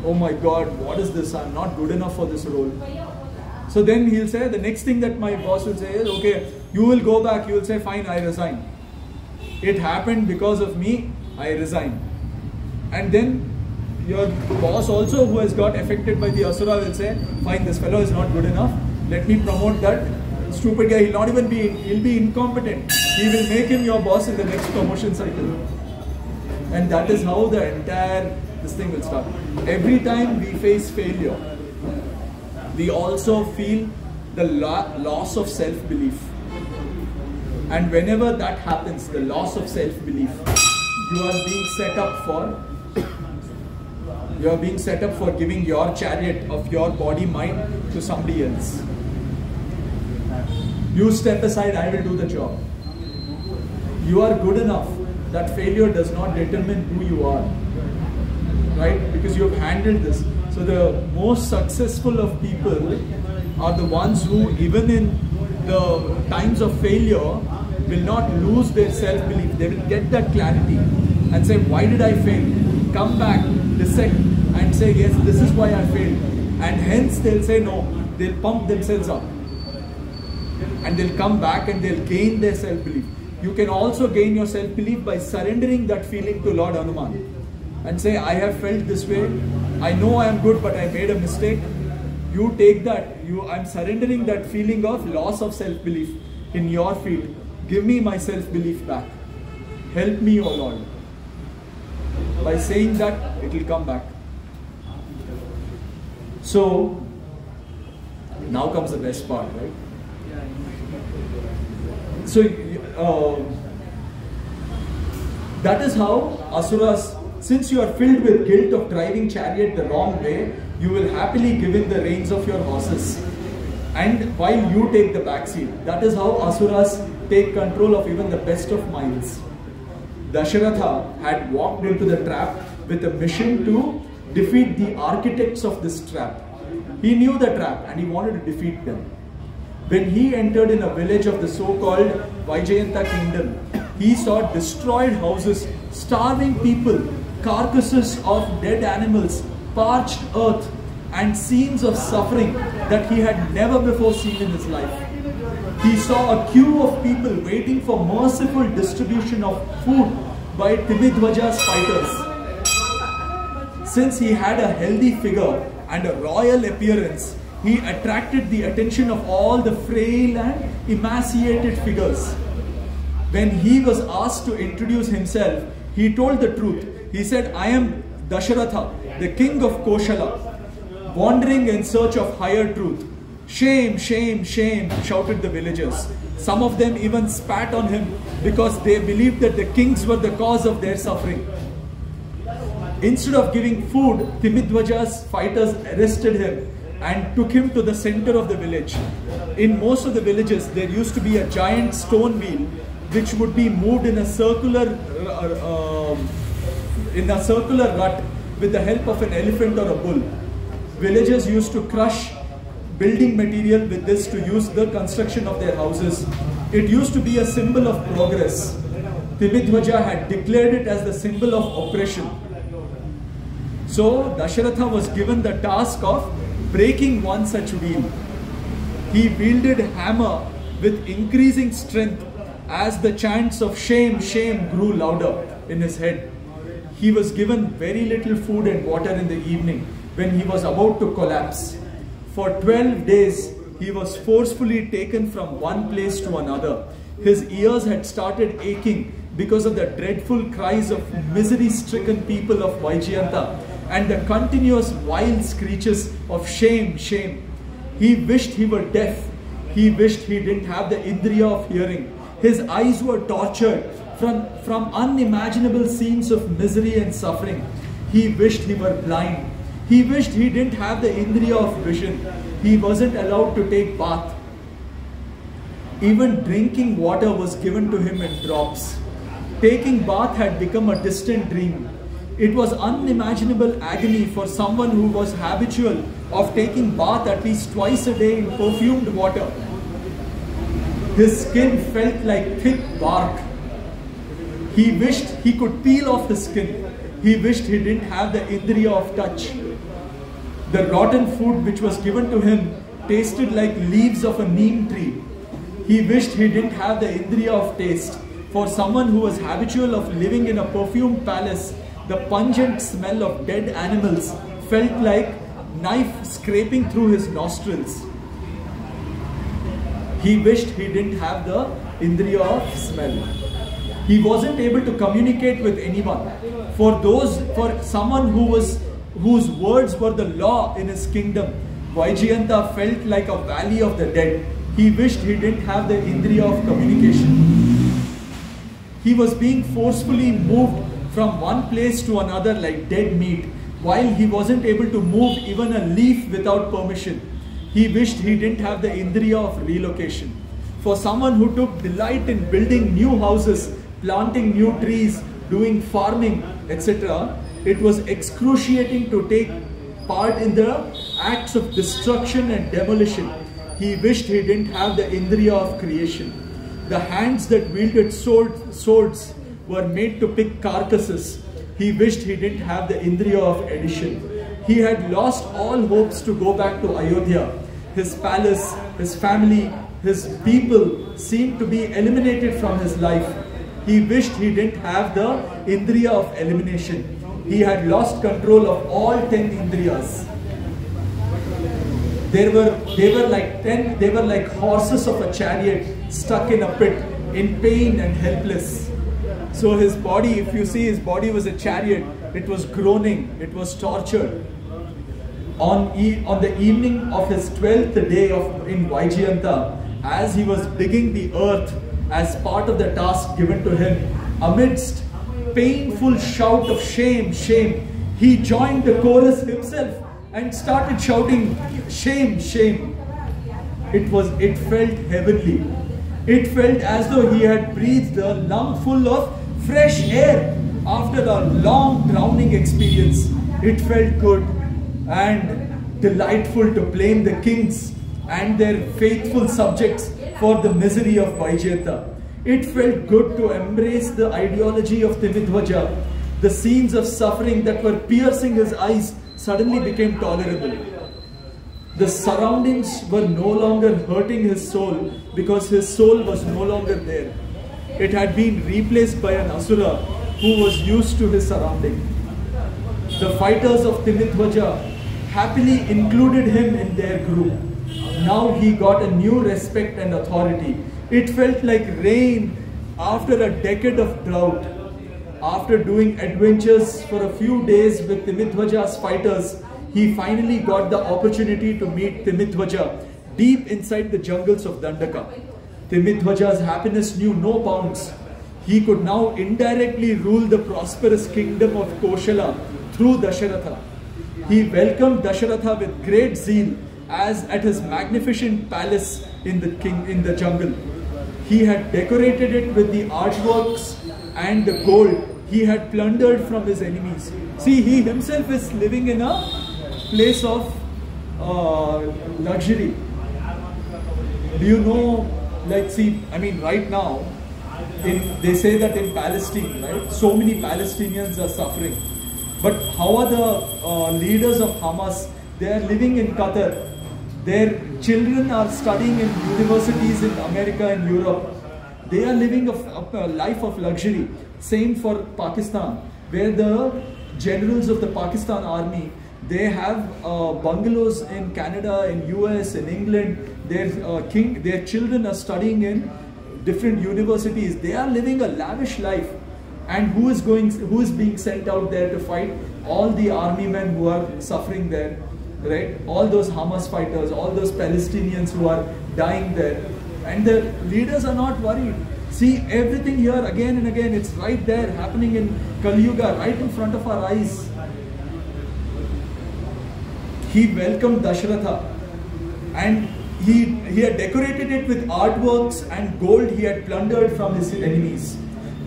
Oh my God, what is this? I'm not good enough for this role. So then he'll say, the next thing that my boss will say is, okay, you will go back, you will say, fine, I resign. It happened because of me, I resign. And then your boss also, who has got affected by the Asura, will say, fine, this fellow is not good enough, let me promote that stupid guy. He'll be incompetent. He will make him your boss in the next promotion cycle. And that is how the entire this thing will start. Every time we face failure, we also feel the loss of self-belief. And whenever that happens, the loss of self-belief, you are being set up for giving your chariot of your body mind to somebody else. You step aside, I will do the job. You are good enough. That failure does not determine who you are. Right? Because you have handled this. So the most successful of people are the ones who, even in the times of failure, will not lose their self-belief. They will get that clarity and say, why did I fail? Come back, dissect and say, yes, this is why I failed. And hence they'll say no. They'll pump themselves up. And they'll come back and they'll gain their self-belief. You can also gain your self-belief by surrendering that feeling to Lord Hanuman. And say, I have felt this way. I know I am good, but I made a mistake. You take that. I'm surrendering that feeling of loss of self-belief in your field. Give me my self-belief back. Help me, O Lord. By saying that, it will come back. So, now comes the best part, right? So, that is how Asuras, since you are filled with guilt of driving chariot the wrong way, you will happily give in the reins of your horses. And while you take the back seat, that is how Asuras take control of even the best of minds. Dasharatha had walked into the trap with a mission to defeat the architects of this trap. He knew the trap and he wanted to defeat them. When he entered in a village of the so-called Vaijayanta kingdom, he saw destroyed houses, starving people, carcasses of dead animals, parched earth, and scenes of suffering that he had never before seen in his life. He saw a queue of people waiting for merciful distribution of food by Timidhwaja's fighters. Since he had a healthy figure and a royal appearance, he attracted the attention of all the frail and emaciated figures. When he was asked to introduce himself, he told the truth. He said, I am Dasharatha, the king of Koshala, wandering in search of higher truth. Shame, shame, shame, shouted the villagers. Some of them even spat on him because they believed that the kings were the cause of their suffering. Instead of giving food, Timidhwaja's fighters arrested him and took him to the center of the village. In most of the villages, there used to be a giant stone wheel which would be moved in a circular rut with the help of an elephant or a bull. Villagers used to crush building material with this to use the construction of their houses. It used to be a symbol of progress. Timidhwaja had declared it as the symbol of oppression. So Dasharatha was given the task of breaking one such wheel. He wielded a hammer with increasing strength as the chants of shame, shame grew louder in his head. He was given very little food and water in the evening when he was about to collapse. For 12 days, he was forcefully taken from one place to another. His ears had started aching because of the dreadful cries of misery-stricken people of Vaijayanta and the continuous wild screeches of shame, shame. He wished he were deaf. He wished he didn't have the indriya of hearing. His eyes were tortured from unimaginable scenes of misery and suffering. He wished he were blind. He wished he didn't have the indriya of vision. He wasn't allowed to take bath. Even drinking water was given to him in drops. Taking bath had become a distant dream. It was unimaginable agony for someone who was habitual of taking bath at least twice a day in perfumed water. His skin felt like thick bark. He wished he could peel off his skin. He wished he didn't have the indriya of touch. The rotten food which was given to him tasted like leaves of a neem tree. He wished he didn't have the indriya of taste. For someone who was habitual of living in a perfumed palace, the pungent smell of dead animals felt like knife scraping through his nostrils. He wished he didn't have the indriya of smell. He wasn't able to communicate with anyone. For someone whose words were the law in his kingdom, Vaijayanta felt like a valley of the dead. He wished he didn't have the indriya of communication. He was being forcefully moved from one place to another like dead meat, while he wasn't able to move even a leaf without permission. He wished he didn't have the indriya of relocation. For someone who took delight in building new houses, planting new trees, doing farming, etc., it was excruciating to take part in the acts of destruction and demolition. He wished he didn't have the indriya of creation. The hands that wielded swords were made to pick carcasses. He wished he didn't have the indriya of addition. He had lost all hopes to go back to Ayodhya. His palace, his family, his people seemed to be eliminated from his life. He wished he didn't have the indriya of elimination. He had lost control of all 10 indriyas. They were like horses of a chariot stuck in a pit, in pain and helpless. So his body, if you see, his body was a chariot. It was groaning, it was tortured. On the evening of his 12th day in Vaijayanta, as he was digging the earth as part of the task given to him, amidst painful shout of shame, shame, he joined the chorus himself and started shouting, shame, shame. It felt heavenly. It felt as though he had breathed a lungful of fresh air after a long drowning experience. It felt good and delightful to blame the kings and their faithful subjects for the misery of Vaijayanta. It felt good to embrace the ideology of Timidhwaja. The scenes of suffering that were piercing his eyes suddenly became tolerable. The surroundings were no longer hurting his soul because his soul was no longer there. It had been replaced by an Asura who was used to his surrounding. The fighters of Timidhwaja happily included him in their group. Now he got a new respect and authority. It felt like rain after a decade of drought. After doing adventures for a few days with Timidhwaja's fighters, he finally got the opportunity to meet Timidhwaja deep inside the jungles of Dandaka. Timidhwaja's happiness knew no bounds. He could now indirectly rule the prosperous kingdom of Koshala through Dasharatha. He welcomed Dasharatha with great zeal as at his magnificent palace in the jungle. He had decorated it with the artworks and the gold he had plundered from his enemies. See, he himself is living in a place of luxury. Do you know, like, see, I mean, right now, they say that in Palestine, right, so many Palestinians are suffering. But how are the leaders of Hamas? They are living in Qatar. Their children are studying in universities in America and Europe. They are living a life of luxury. Same for Pakistan, where the generals of the Pakistan army, they have bungalows in Canada, in US, in England. Their children are studying in different universities. They are living a lavish life. And who is being sent out there to fight? All the army men who are suffering there, right? All those Hamas fighters, all those Palestinians who are dying there. And the leaders are not worried. See, everything here again and again, it's right there, happening in Kali Yuga, right in front of our eyes. He welcomed Dasharatha, and he had decorated it with artworks and gold he had plundered from his enemies.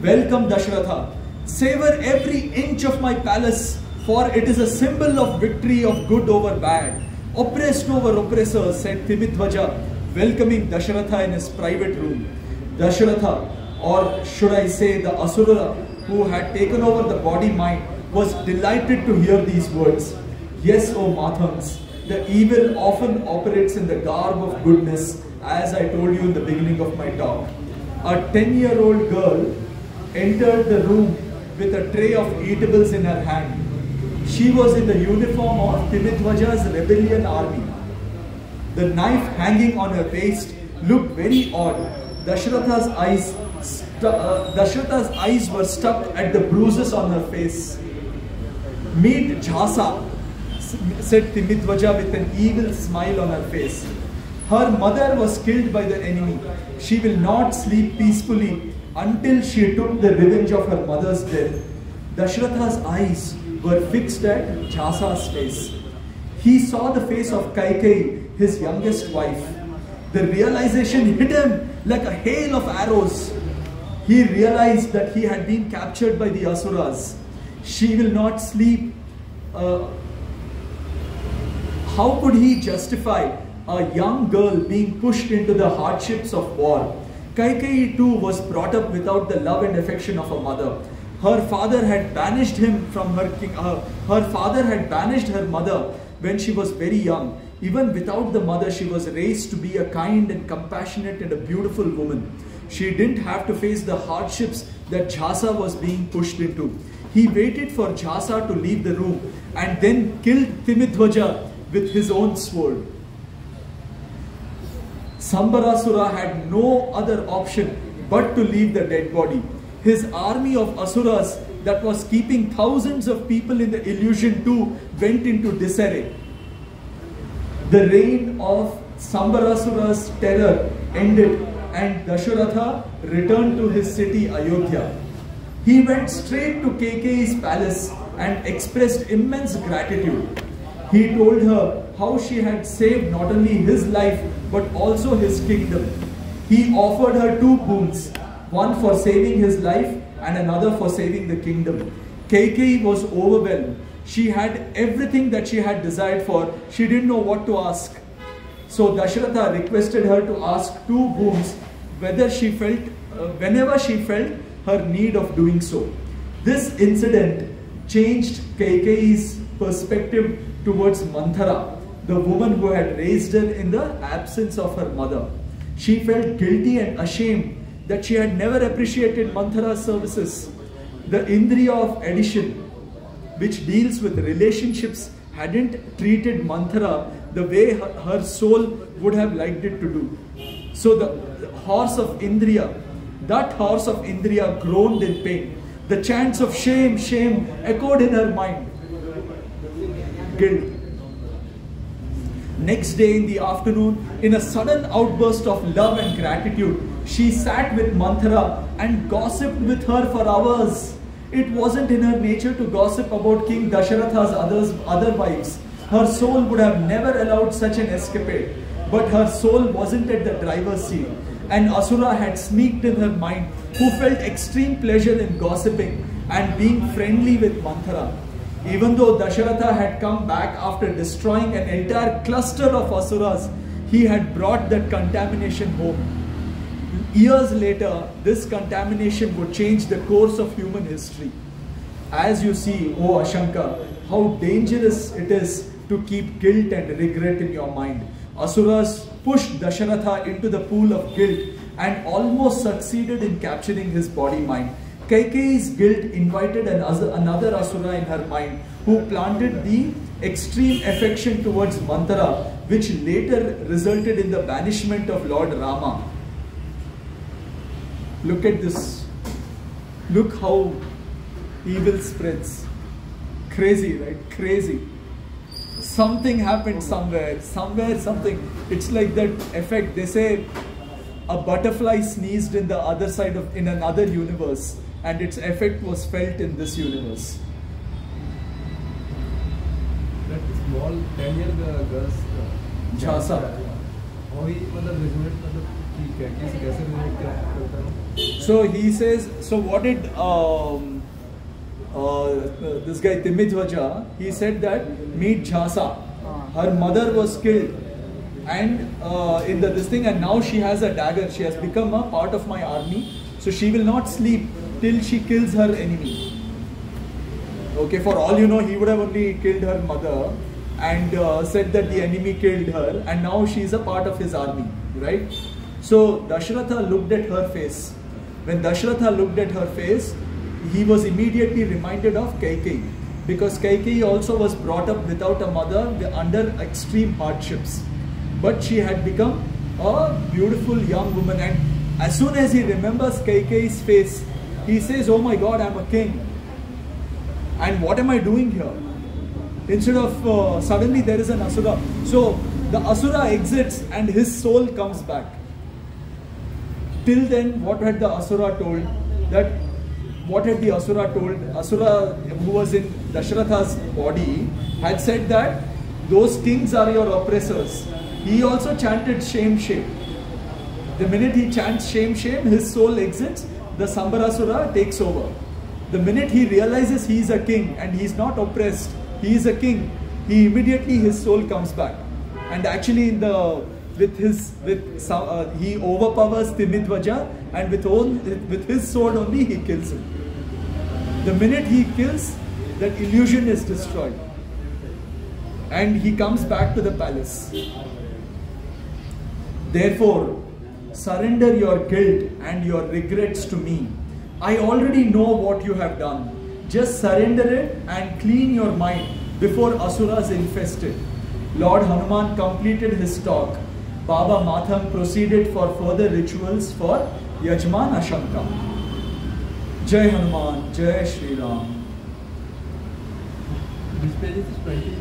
Welcome Dashratha. Savor every inch of my palace, for it is a symbol of victory of good over bad, oppressed over oppressors, said Timidhwaja, welcoming Dashratha in his private room. Dashratha, or should I say the Asura who had taken over the body-mind, was delighted to hear these words. Yes, O Mathangs, the evil often operates in the garb of goodness, as I told you in the beginning of my talk. A 10-year-old girl entered the room with a tray of eatables in her hand. She was in the uniform of Timidhwaja's rebellion army. The knife hanging on her waist looked very odd. Dashratha's eyes were stuck at the bruises on her face. Meet Jhasa, said Timidhwaja with an evil smile on her face. Her mother was killed by the enemy. She will not sleep peacefully until she took the revenge of her mother's death. Dashratha's eyes were fixed at Jhasa's face. He saw the face of Kaikeyi, his youngest wife. The realization hit him like a hail of arrows. He realized that he had been captured by the Asuras. She will not sleep. How could he justify a young girl being pushed into the hardships of war? Kaikeyi too was brought up without the love and affection of a mother. Her father had banished him from her father had banished her mother when she was very young. Even without the mother, she was raised to be a kind and compassionate and a beautiful woman. She didn't have to face the hardships that Jhasa was being pushed into. He waited for Jhasa to leave the room and then killed Timidhwaja with his own sword. Sambarasura had no other option but to leave the dead body. His army of Asuras that was keeping thousands of people in the illusion too went into disarray. The reign of Sambarasura's terror ended and Dasharatha returned to his city Ayodhya. He went straight to Kaikeyi's palace and expressed immense gratitude. He told her how she had saved not only his life but also his kingdom. He offered her two boons, one for saving his life and another for saving the kingdom. Kaikeyi was overwhelmed. She had everything that she had desired for. She didn't know what to ask. So Dasharatha requested her to ask two boons whenever she felt her need of doing so. This incident changed Kaikeyi's perspective towards Manthara, the woman who had raised her in the absence of her mother. She felt guilty and ashamed that she had never appreciated Manthara's services. The Indriya of addition, which deals with relationships, hadn't treated Manthara the way her soul would have liked it to do. So the horse of Indriya, that horse of Indriya groaned in pain. The chants of shame, shame echoed in her mind. Guilt. Next day in the afternoon, in a sudden outburst of love and gratitude, she sat with Manthara and gossiped with her for hours. It wasn't in her nature to gossip about King Dasharatha's other wives. Her soul would have never allowed such an escapade. But her soul wasn't at the driver's seat. An Asura had sneaked in her mind who felt extreme pleasure in gossiping and being friendly with Manthara. Even though Dasharatha had come back after destroying an entire cluster of Asuras, he had brought that contamination home. Years later, this contamination would change the course of human history. As you see, O Ashanka, how dangerous it is to keep guilt and regret in your mind. Asuras pushed Dasharatha into the pool of guilt and almost succeeded in capturing his body-mind. Kaikeyi's guilt invited another Asura in her mind who planted the extreme affection towards Manthara, which later resulted in the banishment of Lord Rama. Look at this. Look how evil spreads. Crazy, right? Crazy. Something happened somewhere, something. It's like that effect. They say a butterfly sneezed in the other side of, in another universe, and its effect was felt in this universe. That small 10-year girls, Jhasa. वही मतलब resonate मतलब ठीक है कैसे resonate करता है So he says, so what did this guy Timidhwaja, he said that meet Jhasa, her mother was killed, and in this thing, and now she has a dagger, she has become a part of my army, so she will not sleep till she kills her enemy. Okay, for all you know, he would have only killed her mother and said that the enemy killed her, and now she is a part of his army, right? So Dashratha looked at her face. When Dashratha looked at her face, he was immediately reminded of Kaikeyi, because Kaikeyi also was brought up without a mother under extreme hardships, but she had become a beautiful young woman, and as soon as he remembers Kaikeyi's face, he says, oh my God, I'm a king, and what am I doing here? Instead of suddenly there is an Asura. So the Asura exits and his soul comes back. Till then, what had the Asura told? What had the Asura told? Asura, who was in Dashratha's body, had said that those kings are your oppressors. He also chanted shame, shame. The minute he chants shame, shame, his soul exits, the Sambarasura takes over. The minute he realizes he is a king and he is not oppressed, he is a king, immediately his soul comes back. And actually he overpowers Timidhwaja, and with his sword only he kills him. The minute he kills, that illusion is destroyed. And he comes back to the palace. Therefore, surrender your guilt and your regrets to me. I already know what you have done. Just surrender it and clean your mind before Asuras infested. Lord Hanuman completed his talk. Baba Mathang proceeded for further rituals for Yajman Ashanka. Jai Hanuman, Jai Shri Ram. This page is 20.